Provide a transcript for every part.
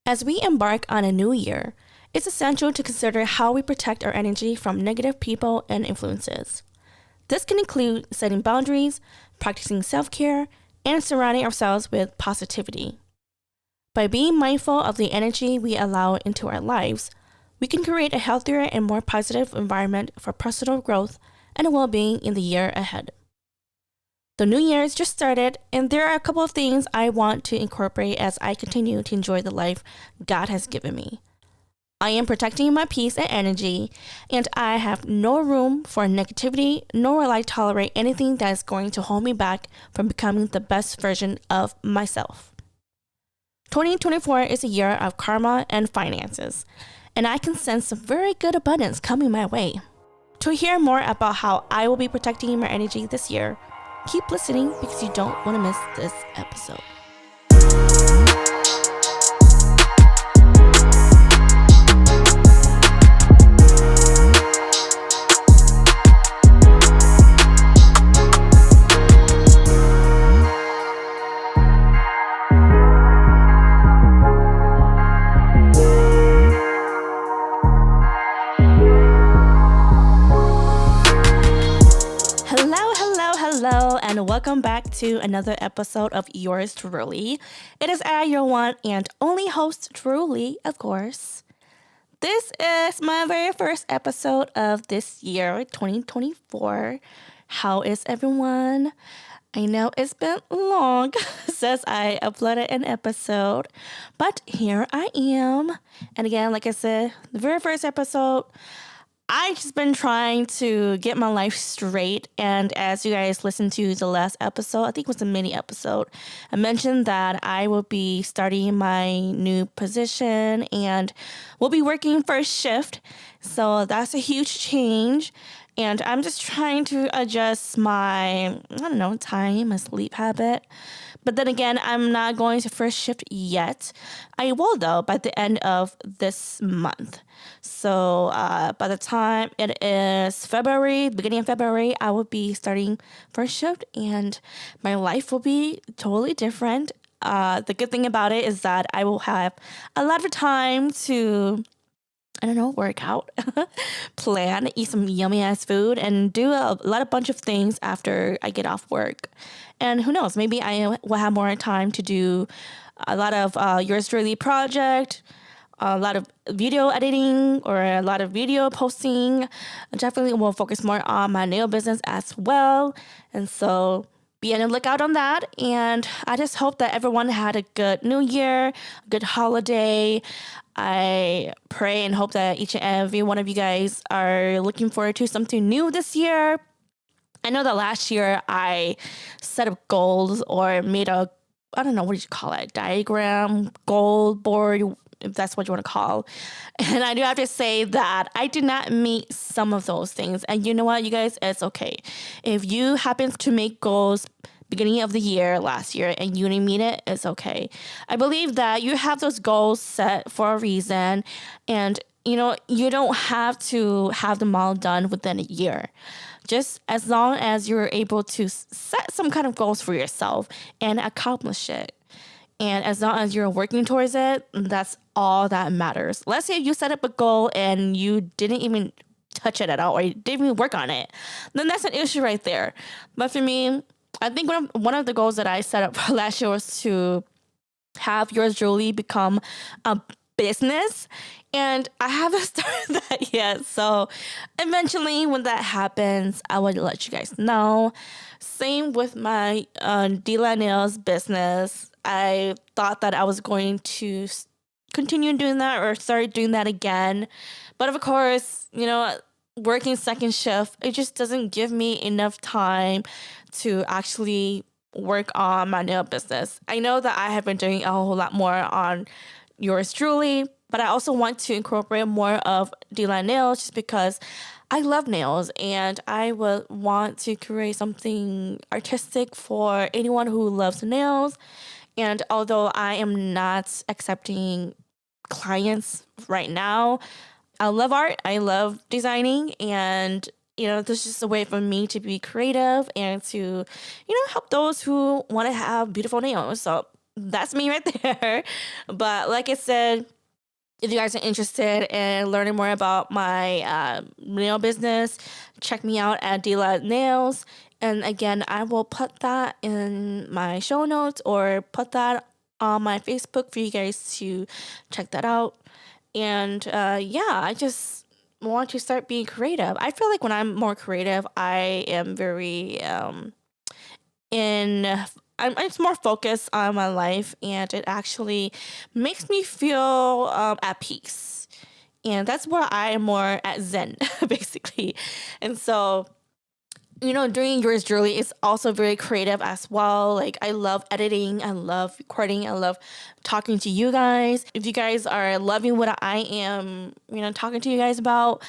As we embark on a new year, it's essential to consider how we protect our energy from negative people and influences. This can include setting boundaries, practicing self-care, and surrounding ourselves with positivity. By being mindful of the energy we allow into our lives, we can create a healthier and more positive environment for personal growth and well-being in the year ahead. The new year has just started, and there are a couple of things I want to incorporate as I continue to enjoy the life God has given me. I am protecting my peace and energy, and I have no room for negativity, nor will I tolerate anything that is going to hold me back from becoming the best version of myself. 2024 is a year of karma and finances, and I can sense some very good abundance coming my way. To hear more about how I will be protecting my energy this year, keep listening because you don't want to miss this episode. Hello, and welcome back to another episode of yours truly. It is I, your one and only host, Druelee, of course. This is my very first episode of this year, 2024. How is everyone? I know it's been long since I uploaded an episode, but here I am. And again, like I said, the very first episode, I've just been trying to get my life straight, and as you guys listened to the last episode, I think it was a mini episode, I mentioned that I will be starting my new position and will be working first shift, so that's a huge change, and I'm just trying to adjust my, time, my sleep habit. But then again, I'm not going to first shift yet. I will, though, by the end of this month. So by the time it is February, beginning of February, I will be starting first shift and my life will be totally different. The good thing about it is that I will have a lot of time to work out, plan, eat some yummy ass food, and do a bunch of things after I get off work. And who knows, maybe I will have more time to do a lot of yours truly project, a lot of video editing, or a lot of video posting. I definitely will focus more on my nail business as well. And so be on the lookout on that. And I just hope that everyone had a good new year, a good holiday. I pray and hope that each and every one of you guys are looking forward to something new this year. I know that last year I set up goals or made a, what did you call it? Diagram, goal board, if that's what you want to call. And I do have to say that I did not meet some of those things. And you know what, you guys, it's okay. If you happen to make goals beginning of the year last year and you didn't meet it, it's okay. I believe that you have those goals set for a reason, and you don't have to have them all done within a year. Just as long as you're able to set some kind of goals for yourself and accomplish it. And as long as you're working towards it, that's all that matters. Let's say you set up a goal and you didn't even touch it at all, or you didn't even work on it, then that's an issue right there. But for me, I think one of the goals that I set up for last year was to have yours truly become a business, and I haven't started that yet. So eventually when that happens, I will let you guys know. Same with my Druelee Nails business. I thought that I was going to continue doing that or start doing that again. But of course, working second shift, it just doesn't give me enough time to actually work on my nail business. I know that I have been doing a whole lot more on yours truly, but I also want to incorporate more of Druelee Nails just because I love nails and I would want to create something artistic for anyone who loves nails. And although I am not accepting clients right now, I love art, I love designing, and this is just a way for me to be creative and to help those who want to have beautiful nails. So that's me right there. But like I said, if you guys are interested in learning more about my nail business, check me out at Dela Nails. And again, I will put that in my show notes or put that on my Facebook for you guys to check that out. And yeah, I just want to start being creative. I feel like when I'm more creative, I am very in I'm just more focused on my life, and it actually makes me feel at peace. And that's where I am more at zen, basically. And so, doing yours Druelee is also very creative as well. Like, I love editing, I love recording, I love talking to you guys. If you guys are loving what I am, talking to you guys about,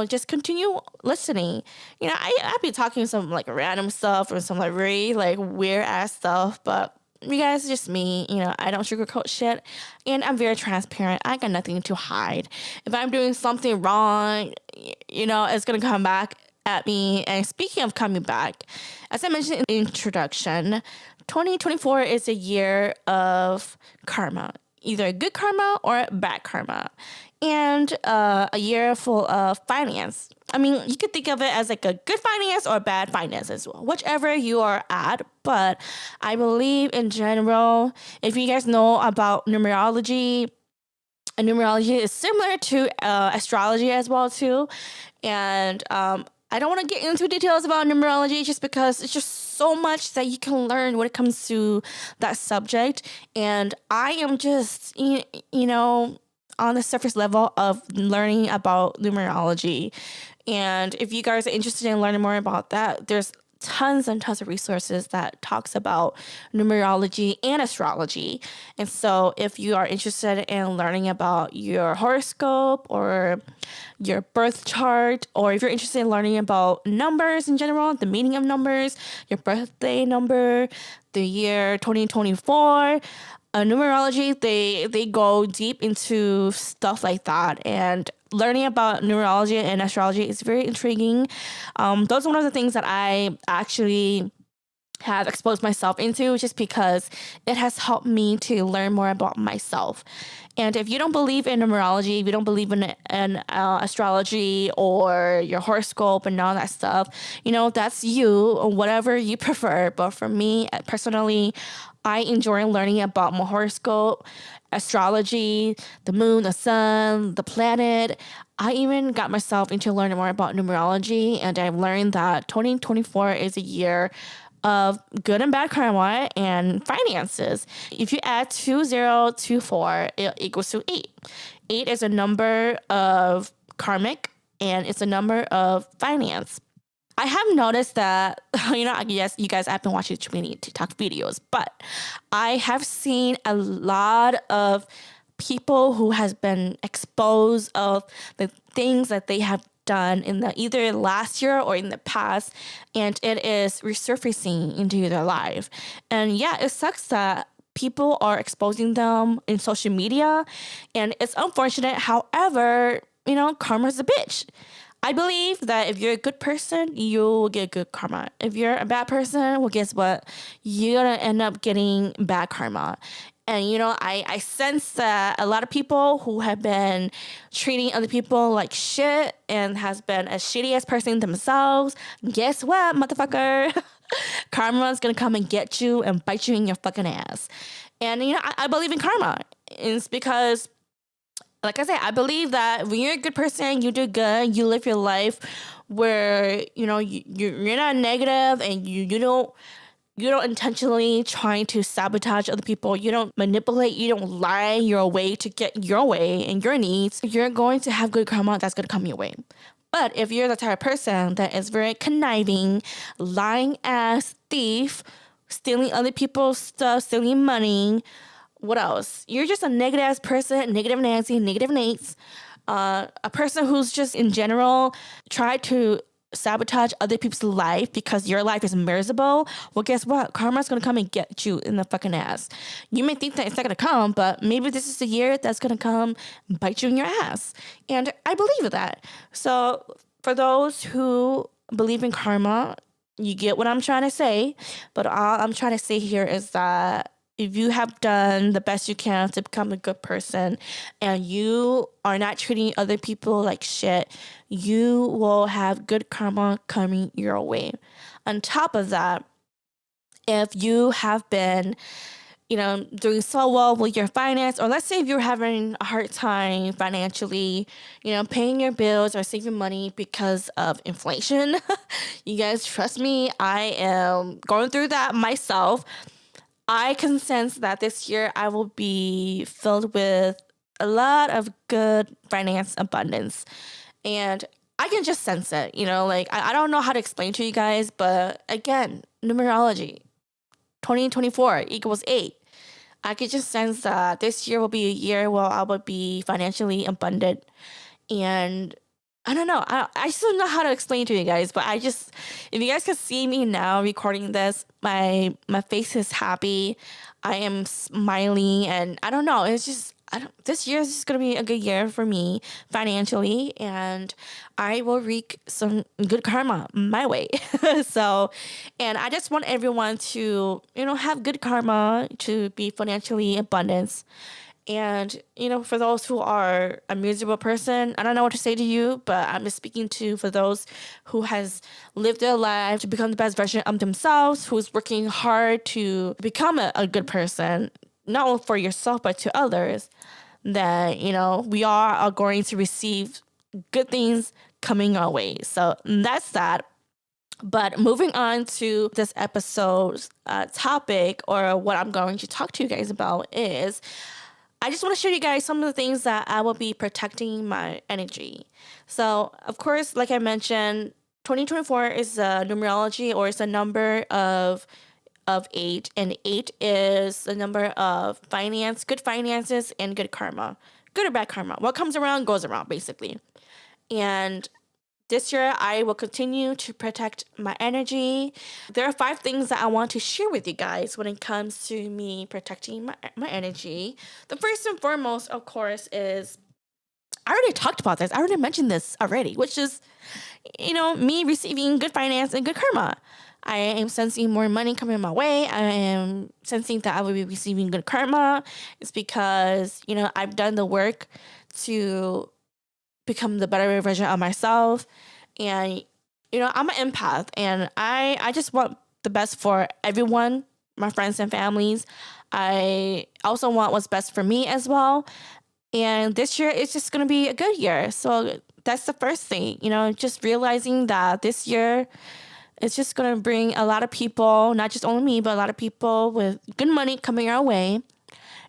just continue listening. I'd be talking some like random stuff or some like really like weird ass stuff, but you guys, just me. I don't sugarcoat shit, and I'm very transparent. I got nothing to hide. If I'm doing something wrong, it's gonna come back at me. And speaking of coming back, as I mentioned in the introduction, 2024 is a year of karma, either good karma or bad karma, and a year full of finance. I mean, you could think of it as like a good finance or bad finance as well, whichever you are at. But I believe in general, if you guys know about numerology, and numerology is similar to astrology as well too. And I don't want to get into details about numerology just because it's just so much that you can learn when it comes to that subject. And I am just, on the surface level of learning about numerology. And if you guys are interested in learning more about that, there's tons and tons of resources that talks about numerology and astrology. And so if you are interested in learning about your horoscope or your birth chart, or if you're interested in learning about numbers in general, the meaning of numbers, your birthday number, the year 2024, numerology, they go deep into stuff like that. And learning about numerology and astrology is very intriguing. Those are one of the things that I actually have exposed myself into, just because it has helped me to learn more about myself. And if you don't believe in numerology, if you don't believe in astrology or your horoscope and all that stuff, that's you, whatever you prefer. But for me, personally, I enjoy learning about my horoscope, astrology, the moon, the sun, the planet. I even got myself into learning more about numerology, and I've learned that 2024 is a year of good and bad karma and finances. If you add 2024, it equals to 8. 8 is a number of karmic, and it's a number of finance. I have noticed that, yes, you guys have been watching too many TikTok videos, but I have seen a lot of people who has been exposed of the things that they have done in the either last year or in the past, and it is resurfacing into their life. And yeah, it sucks that people are exposing them in social media, and it's unfortunate. However, karma's a bitch. I believe that if you're a good person, you will get good karma. If you're a bad person, well, guess what? You're going to end up getting bad karma. And, I sense that a lot of people who have been treating other people like shit and has been a shitty ass person themselves, guess what, motherfucker? Karma is going to come and get you and bite you in your fucking ass. And, I believe in karma. It's because, like I said, I believe that when you're a good person, you do good, you live your life where, you're not negative, and you don't intentionally trying to sabotage other people. You don't manipulate, you don't lie your way to get your way and your needs. You're going to have good karma that's going to come your way. But if you're the type of person that is very conniving, lying ass thief, stealing other people's stuff, stealing money, what else? You're just a negative ass person, negative Nancy, negative Nates, a person who's just in general tried to sabotage other people's life because your life is miserable. Well, guess what? Karma's gonna come and get you in the fucking ass. You may think that it's not gonna come, but maybe this is the year that's gonna come and bite you in your ass. And I believe in that. So for those who believe in karma, you get what I'm trying to say. But all I'm trying to say here is that if you have done the best you can to become a good person and you are not treating other people like shit, you will have good karma coming your way. On top of that, if you have been doing so well with your finance, or let's say if you're having a hard time financially, paying your bills or saving money because of inflation, you guys trust me, I am going through that myself. I can sense that this year I will be filled with a lot of good finance abundance. And I can just sense it, I don't know how to explain to you guys, but again, numerology, 2024 equals 8. I could just sense that this year will be a year where I will be financially abundant. And I don't know. I still don't know how to explain to you guys, but if you guys can see me now recording this, my face is happy. I am smiling, and I don't know. It's just, this year is just going to be a good year for me financially, and I will wreak some good karma my way. So, and I just want everyone to, have good karma, to be financially abundant. And, for those who are a miserable person, I don't know what to say to you, but I'm just speaking for those who has lived their life to become the best version of themselves, who's working hard to become a good person, not only for yourself, but to others, that, we are going to receive good things coming our way. So that's that. But moving on to this episode's topic, or what I'm going to talk to you guys about, is I just want to show you guys some of the things that I will be protecting my energy. So, of course, like I mentioned, 2024 is a numerology, or it's a number of 8, and 8 is the number of finance, good finances, and good karma. Good or bad karma. What comes around goes around, basically. And this year, I will continue to protect my energy. There are 5 things that I want to share with you guys when it comes to me protecting my energy. The first and foremost, of course, is, I already talked about this. I already mentioned this already, which is, me receiving good finance and good karma. I am sensing more money coming my way. I am sensing that I will be receiving good karma. It's because, I've done the work to become the better version of myself. And, I'm an empath, and I just want the best for everyone, my friends and families. I also want what's best for me as well. And this year it's just going to be a good year. So that's the first thing, just realizing that this year it's just going to bring a lot of people, not just only me, but a lot of people with good money coming our way.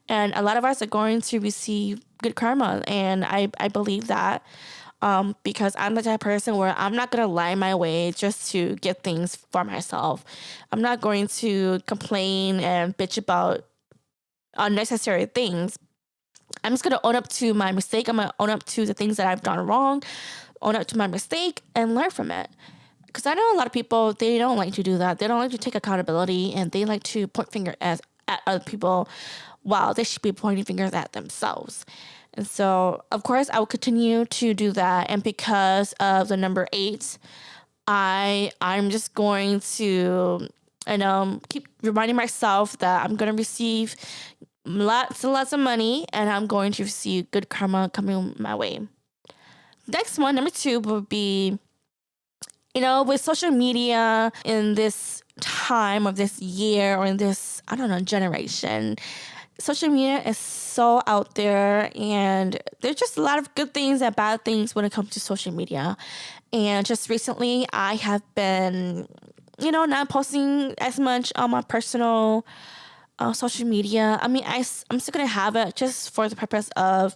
And a lot of us are going to receive good karma. And I believe that because I'm the type of person where I'm not going to lie my way just to get things for myself. I'm not going to complain and bitch about unnecessary things. I'm just going to own up to my mistake. I'm going to own up to the things that I've done wrong, own up to my mistake, and learn from it. Because I know a lot of people, they don't like to do that. They don't like to take accountability, and they like to point fingers at other people while they should be pointing fingers at themselves. And so, of course, I will continue to do that. And because of the number 8, I'm just going to, keep reminding myself that I'm going to receive lots and lots of money, and I'm going to receive good karma coming my way. Next one, number 2, would be, with social media in this time of this year, or in this, generation, social media is so out there, and there's just a lot of good things and bad things when it comes to social media. And just recently, I have been, not posting as much on my personal social media. I mean, I'm still going to have it just for the purpose of,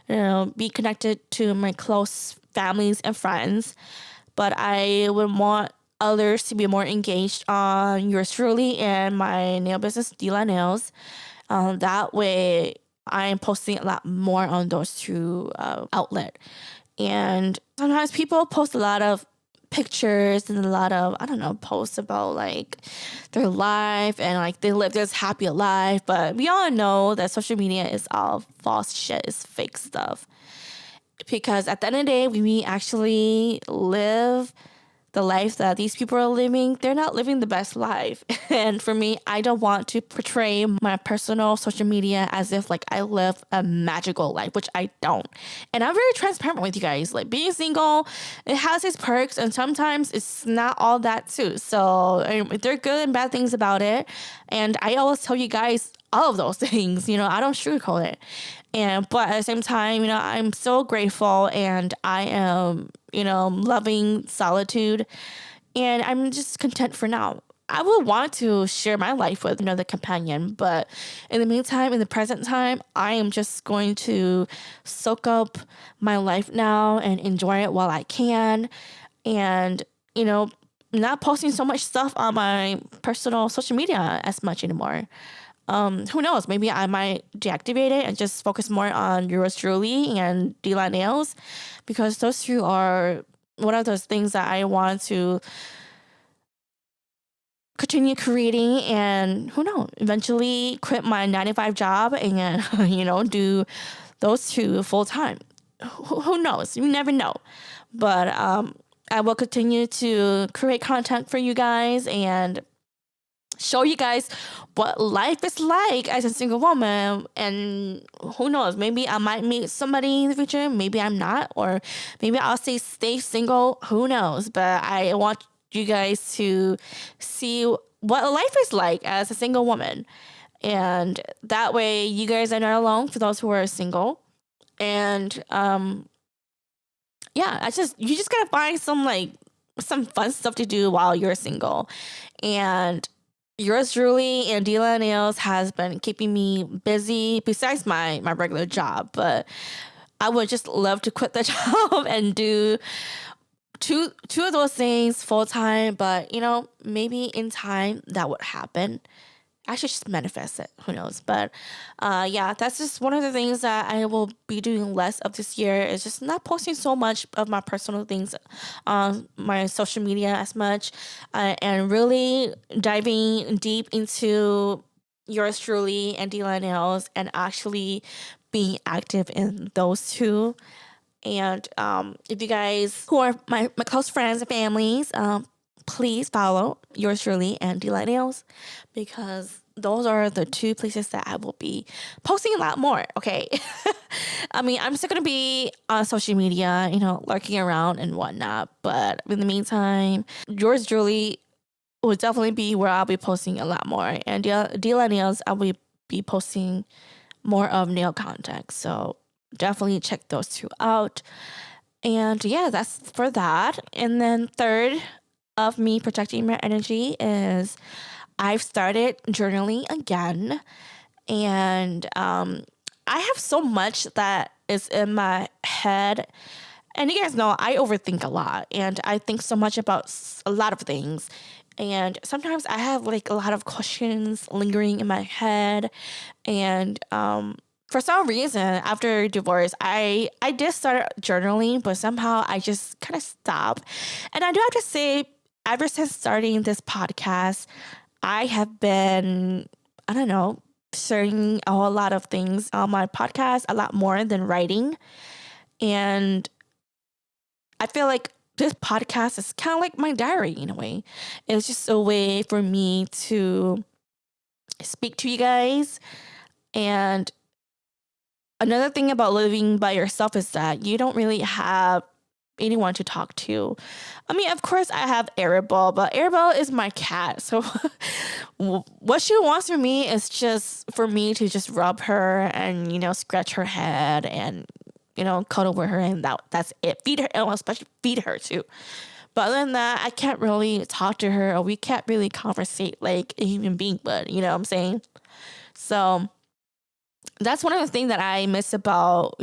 be connected to my close families and friends. But I would want others to be more engaged on yours truly and my nail business, Dila Nails. That way, I'm posting a lot more on those 2 outlets. And sometimes people post a lot of pictures and a lot of, posts about like their life, and like they live this happy life. But we all know that social media is all false shit, it's fake stuff. Because at the end of the day, we actually live the life that these people are living, they're not living the best life. And for me, I don't want to portray my personal social media as if like I live a magical life, which I don't. And I'm very transparent with you guys. Like being single, it has its perks and sometimes it's not all that too. So there are good and bad things about it. And I always tell you guys all of those things, I don't sugarcoat it. But at the same time, I'm so grateful and I am, loving solitude and I'm just content for now. I would want to share my life with another companion, but in the meantime, in the present time, I am just going to soak up my life now and enjoy it while I can. And, not posting so much stuff on my personal social media as much anymore. Who knows? Maybe I might deactivate it and just focus more on yours truly and Delight Nails, because those two are one of those things that I want to continue creating and who knows, eventually quit my 9 to 5 job and, do those two full time. Who knows? You never know. But I will continue to create content for you guys and show you guys what life is like as a single woman. And who knows, maybe I might meet somebody in the future, maybe I'm not, or maybe I'll stay single, who knows. But I want you guys to see what life is like as a single woman, and that way you guys are not alone for those who are single. And you just gotta find some fun stuff to do while you're single. And yours truly and Delight Nails has been keeping me busy besides my regular job. But I would just love to quit the job and do two of those things full time. But, maybe in time that would happen. I should just manifest it. Who knows? But that's just one of the things that I will be doing less of this year, is just not posting so much of my personal things on my social media as much, and really diving deep into yours truly and Delight Nails and actually being active in those two. And if you guys who are my close friends and families, please follow yours truly and Delight Nails, because those are the two places that I will be posting a lot more. Okay. I mean, I'm still going to be on social media, lurking around and whatnot. But in the meantime, yours truly will definitely be where I'll be posting a lot more. And Delight Nails, I will be posting more of nail content. So definitely check those two out. And that's for that. And then third of me protecting my energy is I've started journaling again. And I have so much that is in my head. And you guys know I overthink a lot. And I think so much about a lot of things. And sometimes I have a lot of questions lingering in my head. And for some reason, after divorce, I did start journaling, but somehow I just kind of stopped. And I do have to say, ever since starting this podcast, I have been, sharing a whole lot of things on my podcast, a lot more than writing. And I feel like this podcast is kind of like my diary in a way. It's just a way for me to speak to you guys. And another thing about living by yourself is that you don't really have anyone to talk to. I mean, of course I have Arabelle, but Arabelle is my cat. So what she wants from me is just for me to just rub her and, scratch her head and, cuddle with her, and that's it. Feed her, and especially feed her too. But other than that, I can't really talk to her, or we can't really conversate like a human being would, you know what I'm saying? So that's one of the things that I miss about,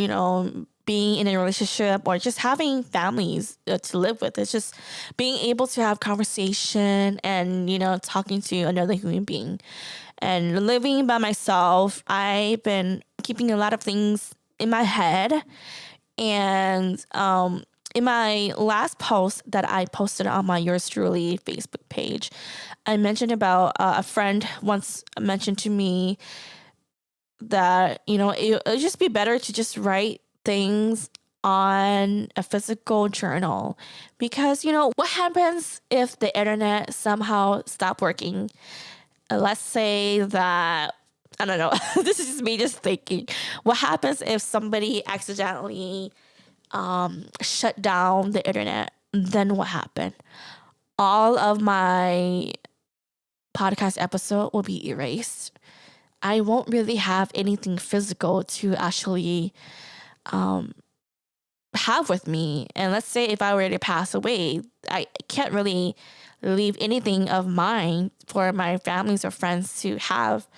being in a relationship or just having families to live with. It's just being able to have conversation and, talking to another human being. And living by myself, I've been keeping a lot of things in my head. And in my last post that I posted on my Yours Truly Facebook page, I mentioned about a friend once mentioned to me that, it'd just be better to just write things on a physical journal because, what happens if the internet somehow stopped working? Let's say that, I don't know, this is just me just thinking, what happens if somebody accidentally shut down the internet? Then what happened? All of my podcast episode will be erased. I won't really have anything physical to actually have with me. And let's say if I were to pass away, I can't really leave anything of mine for my families or friends to have.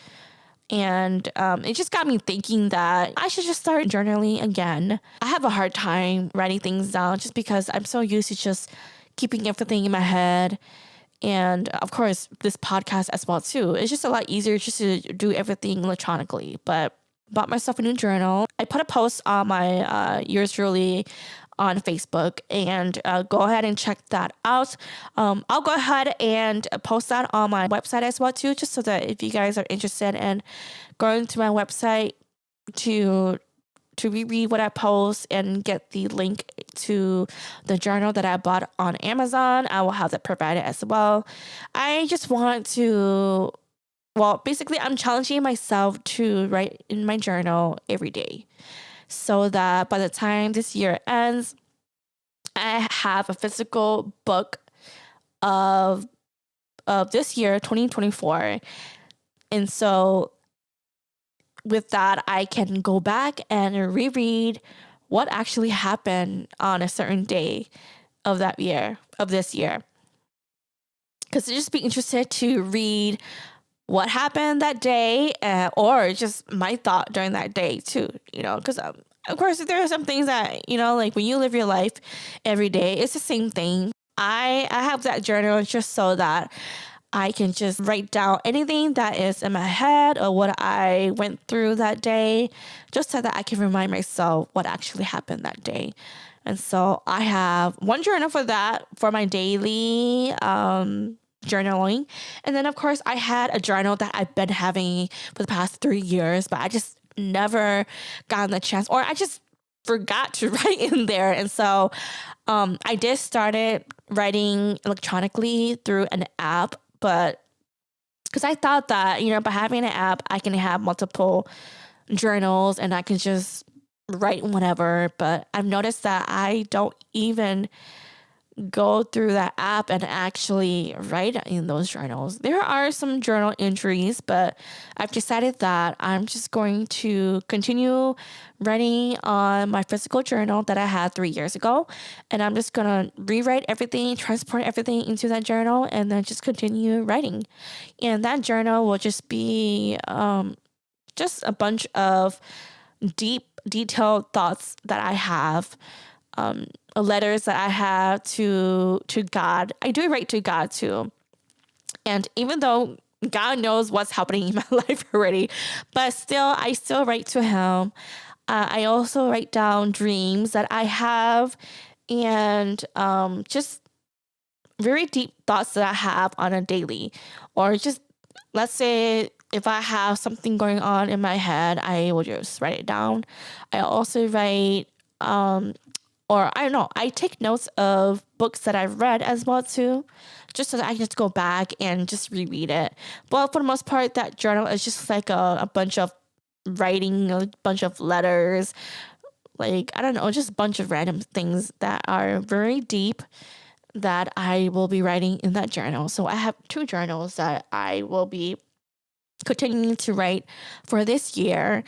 And it just got me thinking that I should just start journaling again. I have a hard time writing things down just because I'm so used to just keeping everything in my head. And of course, this podcast as well too. It's just a lot easier just to do everything electronically. But bought myself a new journal. I put a post on my Yours Truly on Facebook, and go ahead and check that out. I'll go ahead and post that on my website as well too, just so that if you guys are interested in going to my website to reread what I post and get the link to the journal that I bought on Amazon, I will have that provided as well. I just want to, basically I'm challenging myself to write in my journal every day so that by the time this year ends, I have a physical book of this year, 2024. And so with that, I can go back and reread what actually happened on a certain day of this year. Because I'd just be interested to read what happened that day, or just my thought during that day too, because of course there are some things that, like when you live your life every day, it's the same thing. I have that journal just so that I can just write down anything that is in my head or what I went through that day, just so that I can remind myself what actually happened that day. And so I have one journal for that, for my daily journaling. And then, of course, I had a journal that I've been having for the past 3 years, but I just never gotten the chance, or I just forgot to write in there. And so I did started writing electronically through an app, but because I thought that, by having an app, I can have multiple journals and I can just write whatever. But I've noticed that I don't even go through that app and actually write in those journals. There are some journal entries, but I've decided that I'm just going to continue writing on my physical journal that I had 3 years ago. And I'm just going to rewrite everything, transport everything into that journal, and then just continue writing. And that journal will just be just a bunch of deep, detailed thoughts that I have, letters that I have to God. I do write to God too. And even though God knows what's happening in my life already, but I still write to him. I also write down dreams that I have, and just very deep thoughts that I have on a daily, or just, let's say, if I have something going on in my head, I will just write it down. I also write, or I don't know, I take notes of books that I've read as well too, just so that I can just go back and just reread it. But for the most part, that journal is just like a bunch of writing, a bunch of letters, like, I don't know, just a bunch of random things that are very deep that I will be writing in that journal. So I have 2 journals that I will be continuing to write for this year.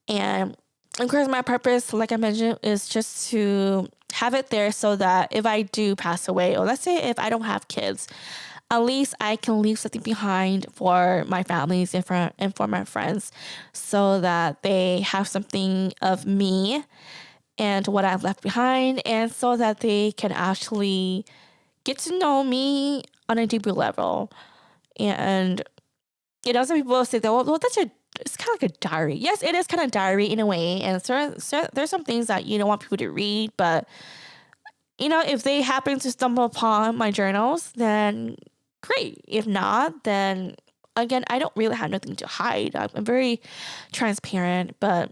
And of course, my purpose, like I mentioned, is just to have it there so that if I do pass away, or let's say if I don't have kids, at least I can leave something behind for my families and for my friends, so that they have something of me and what I've left behind, and so that they can actually get to know me on a deeper level. And some people say that, well, it's kind of like a diary. Yes, it is kind of diary in a way. And so there's some things that you don't want people to read, but if they happen to stumble upon my journals, then great. If not, then again, I don't really have nothing to hide. I'm very transparent, but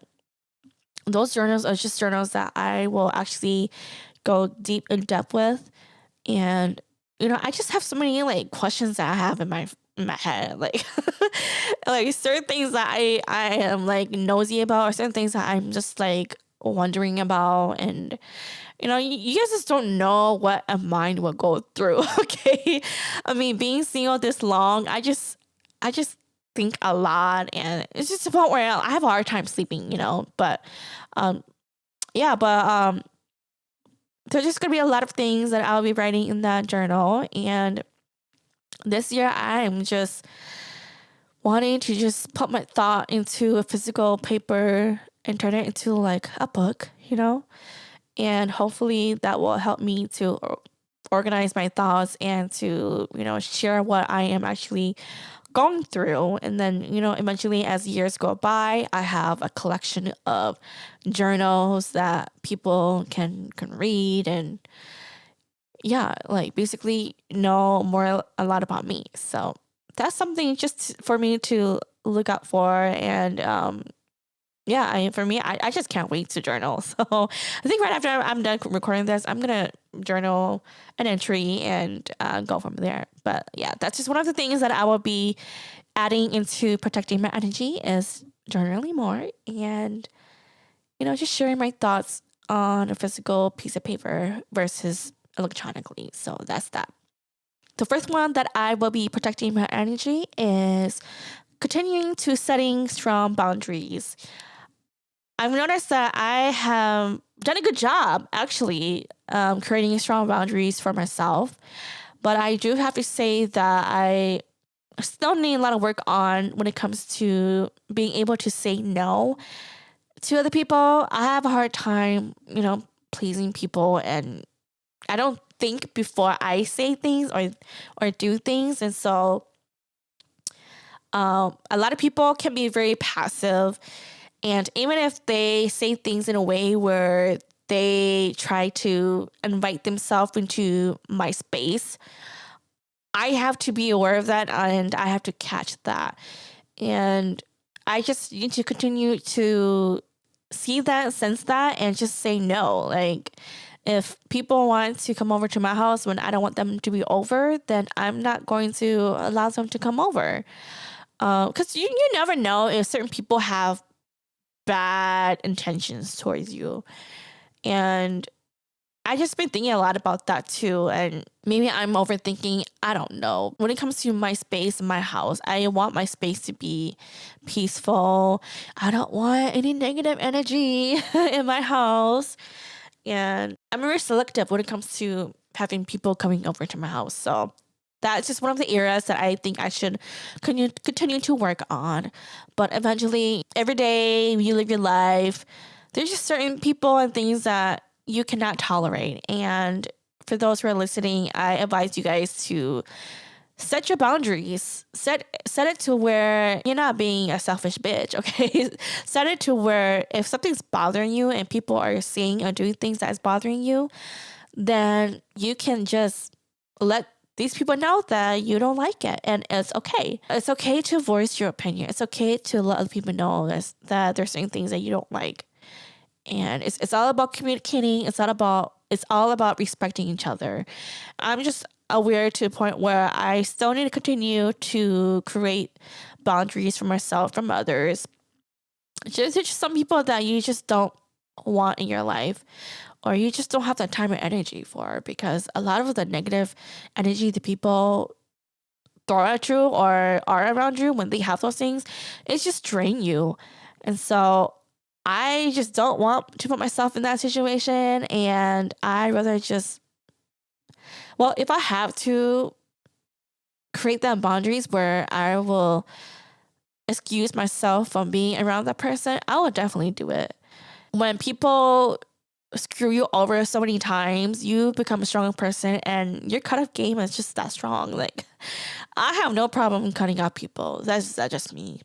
those journals are just journals that I will actually go deep in depth with. And, I just have so many like questions that I have in my head. Like like certain things that I am like nosy about, or certain things that I'm just like wondering about. And you guys just don't know what a mind will go through. Okay. I mean, being single this long, I just think a lot, and it's just about where I have a hard time sleeping, but um yeah, but there's just gonna be a lot of things that I'll be writing in that journal. And this year I'm just wanting to just put my thought into a physical paper and turn it into like a book, and hopefully that will help me to organize my thoughts and to share what I am actually going through. And then eventually, as years go by, I have a collection of journals that people can read, and yeah, like basically know more a lot about me. So that's something just for me to look out for. And yeah, for me, I just can't wait to journal. So I think right after I'm done recording this, I'm gonna journal an entry and go from there. But yeah, that's just one of the things that I will be adding into protecting my energy, is journaling more, and just sharing my thoughts on a physical piece of paper versus electronically. So that's that. The first one that I will be protecting my energy is continuing to setting strong boundaries. I've noticed that I have done a good job actually creating strong boundaries for myself, but I do have to say that I still need a lot of work on when it comes to being able to say no to other people. I have a hard time, pleasing people, and I don't think before I say things or do things. And so a lot of people can be very passive, and even if they say things in a way where they try to invite themselves into my space, I have to be aware of that, and I have to catch that. And I just need to continue to see that, sense that, and just say no. Like, if people want to come over to my house when I don't want them to be over, then I'm not going to allow them to come over. Because you never know if certain people have bad intentions towards you. And I just been thinking a lot about that too. And maybe I'm overthinking. I don't know. When it comes to my space, my house, I want my space to be peaceful. I don't want any negative energy in my house. And I'm very selective when it comes to having people coming over to my house. So that's just one of the areas that I think I should continue to work on. But eventually, every day you live your life, there's just certain people and things that you cannot tolerate. And for those who are listening, I advise you guys to set your boundaries. Set it to where you're not being a selfish bitch, okay? Set it to where if something's bothering you and people are saying or doing things that is bothering you, then you can just let these people know that you don't like it, and it's okay. It's okay to voice your opinion. It's okay to let other people know that there's certain things that you don't like. And it's all about communicating. It's all about respecting each other. I'm just aware to the point where I still need to continue to create boundaries for myself, from others. Just some people that you just don't want in your life, or you just don't have the time or energy for, because a lot of the negative energy that people throw at you or are around you when they have those things, it just drain you. And so I just don't want to put myself in that situation, and I rather just, well, if I have to create them boundaries where I will excuse myself from being around that person, I will definitely do it. When people screw you over so many times, you become a stronger person, and your cut-off game is just that strong. Like, I have no problem cutting out people. That's just me.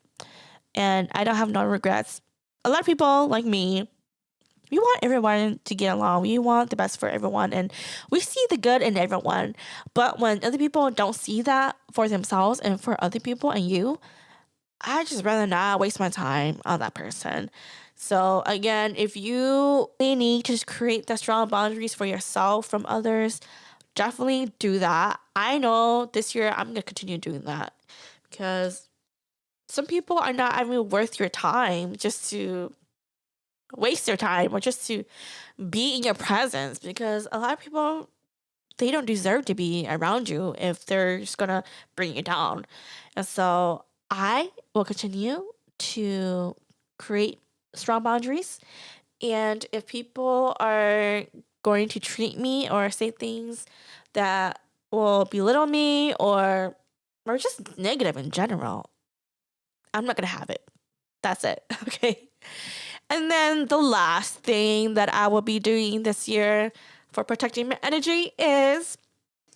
And I don't have no regrets. A lot of people like me, we want everyone to get along. We want the best for everyone, and we see the good in everyone. But when other people don't see that for themselves and for other people and you, I just rather not waste my time on that person. So again, if you really need to create the strong boundaries for yourself from others, definitely do that. I know this year I'm gonna continue doing that because some people are not even worth your time just to waste your time or just to be in your presence, because a lot of people, they don't deserve to be around you if they're just gonna bring you down. And so I will continue to create strong boundaries. And if people are going to treat me or say things that will belittle me or just negative in general, I'm not gonna have it. That's it. Okay. And then the last thing that I will be doing this year for protecting my energy is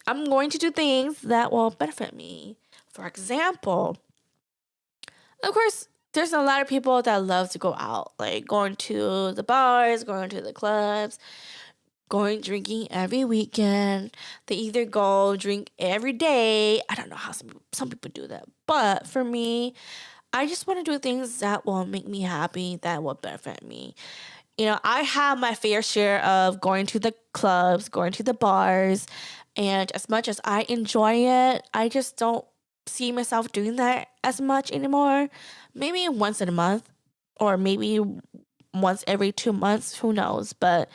I'm going to do things that will benefit me. For example, of course, there's a lot of people that love to go out, like going to the bars, going to the clubs, going drinking every weekend. They either go drink every day. I don't know how some people do that. But for me, I just want to do things that will make me happy, that will benefit me. I have my fair share of going to the clubs, going to the bars, and as much as I enjoy it, I just don't see myself doing that as much anymore. Maybe once in a month, or maybe once every 2 months, who knows? But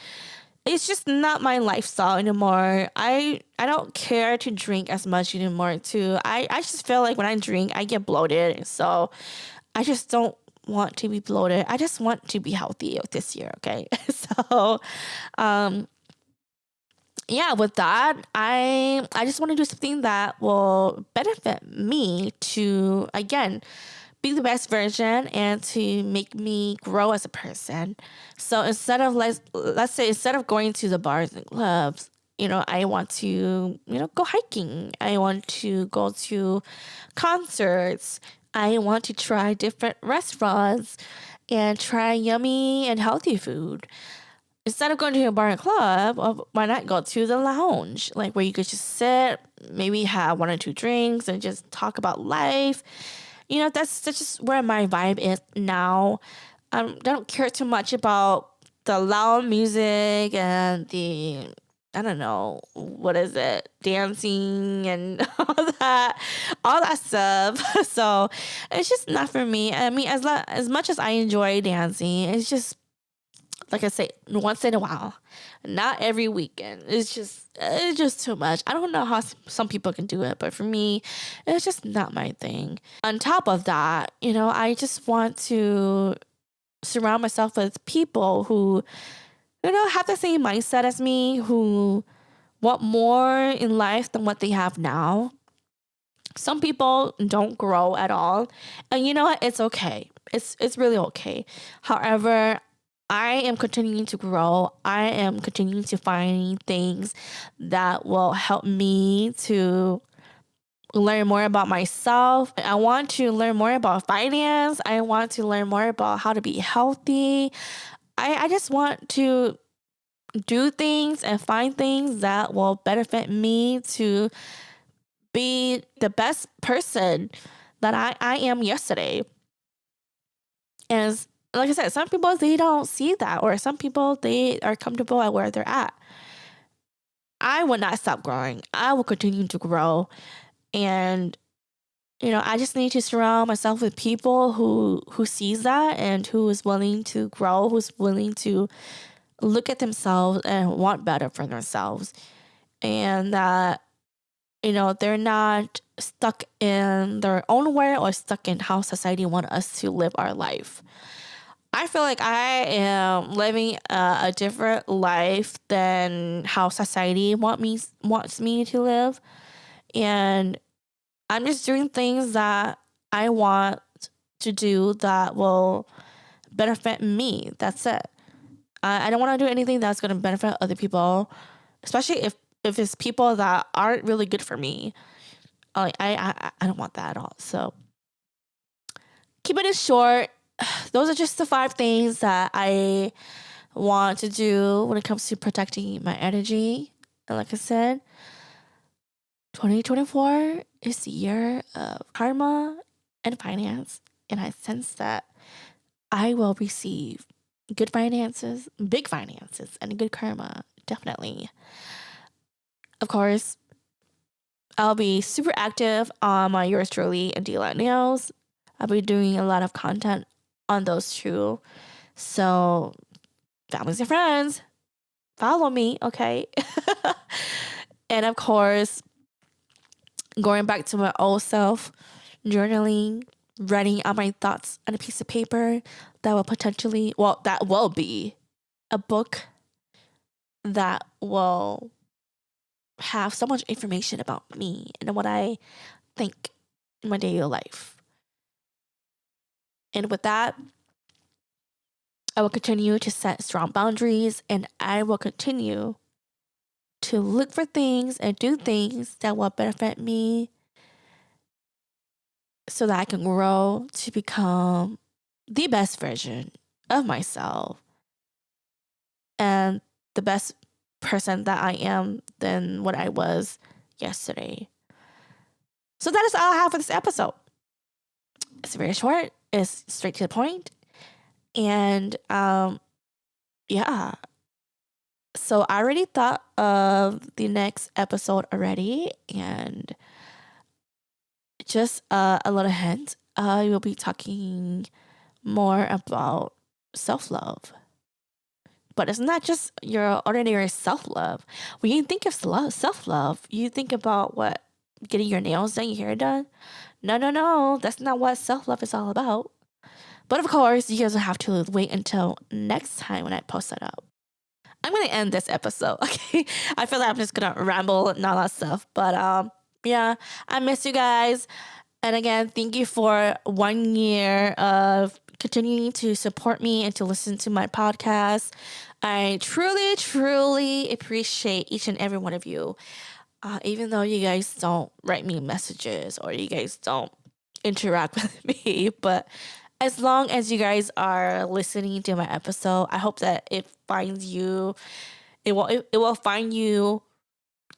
it's just not my lifestyle anymore. I don't care to drink as much anymore too. I just feel like when I drink, I get bloated. So I just don't want to be bloated. I just want to be healthy this year, okay? So um yeah, with that, I just want to do something that will benefit me to, again, be the best version and to make me grow as a person. So instead of let's say instead of going to the bars and clubs, I want to, go hiking. I want to go to concerts. I want to try different restaurants and try yummy and healthy food. Instead of going to a bar and club, why not go to the lounge, like where you could just sit, maybe have one or two drinks and just talk about life. That's just where my vibe is now. I don't care too much about the loud music and the, I don't know, what is it, dancing and all that stuff. So it's just not for me. I mean, as much as I enjoy dancing, it's just, like I say, once in a while, not every weekend. It's just too much. I don't know how some people can do it, but for me, it's just not my thing. On top of that, I just want to surround myself with people who, have the same mindset as me, who want more in life than what they have now. Some people don't grow at all, and you know what? It's okay. It's really okay. However, I am continuing to grow. I am continuing to find things that will help me to learn more about myself. I want to learn more about finance. I want to learn more about how to be healthy. I just want to do things and find things that will benefit me to be the best person that I am yesterday. And like I said, some people, they don't see that, or some people, they are comfortable at where they're at. I will not stop growing. I will continue to grow. And I just need to surround myself with people who sees that and who is willing to grow, who's willing to look at themselves and want better for themselves. And that, they're not stuck in their own way or stuck in how society wants us to live our life. I feel like I am living a different life than how society wants me to live, and I'm just doing things that I want to do that will benefit me. That's it. I don't want to do anything that's going to benefit other people, especially if it's people that aren't really good for me. I don't want that at all. So keeping it short, those are just the 5 things that I want to do when it comes to protecting my energy. And like I said, 2024 is the year of karma and finance. And I sense that I will receive good finances, big finances, and good karma. Definitely. Of course, I'll be super active on my Yours Truly and Delight Nails. I'll be doing a lot of content on those two. So, families and friends, follow me, okay? And of course, going back to my old self, journaling, writing out my thoughts on a piece of paper that that will be a book that will have so much information about me and what I think in my daily life. And with that, I will continue to set strong boundaries, and I will continue to look for things and do things that will benefit me so that I can grow to become the best version of myself and the best person that I am than what I was yesterday. So that is all I have for this episode. It's very short. It's straight to the point. And yeah. So I already thought of the next episode already, and just a little hint, we'll be talking more about self-love. But it's not just your ordinary self-love. When you think of self-love, you think about what? Getting your nails done, your hair done? No. That's not what self-love is all about. But of course, you guys will have to wait until next time when I post that up. I'm going to end this episode, okay? I feel like I'm just going to ramble and all that stuff. But yeah, I miss you guys. And again, thank you for 1 year of continuing to support me and to listen to my podcast. I truly, truly appreciate each and every one of you. Even though you guys don't write me messages or you guys don't interact with me, but as long as you guys are listening to my episode, I hope that it will find you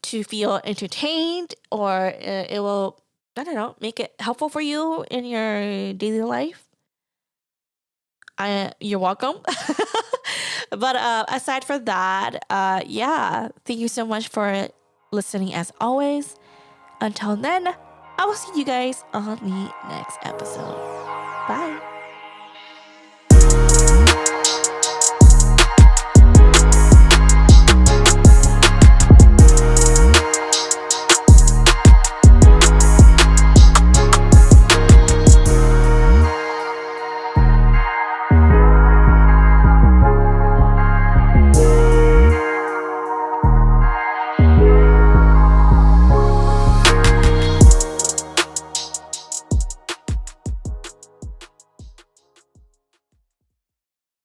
to feel entertained, or it will, I don't know, make it helpful for you in your daily life. You're welcome. But aside from that, yeah, thank you so much for listening as always. Until then, I will see you guys on the next episode.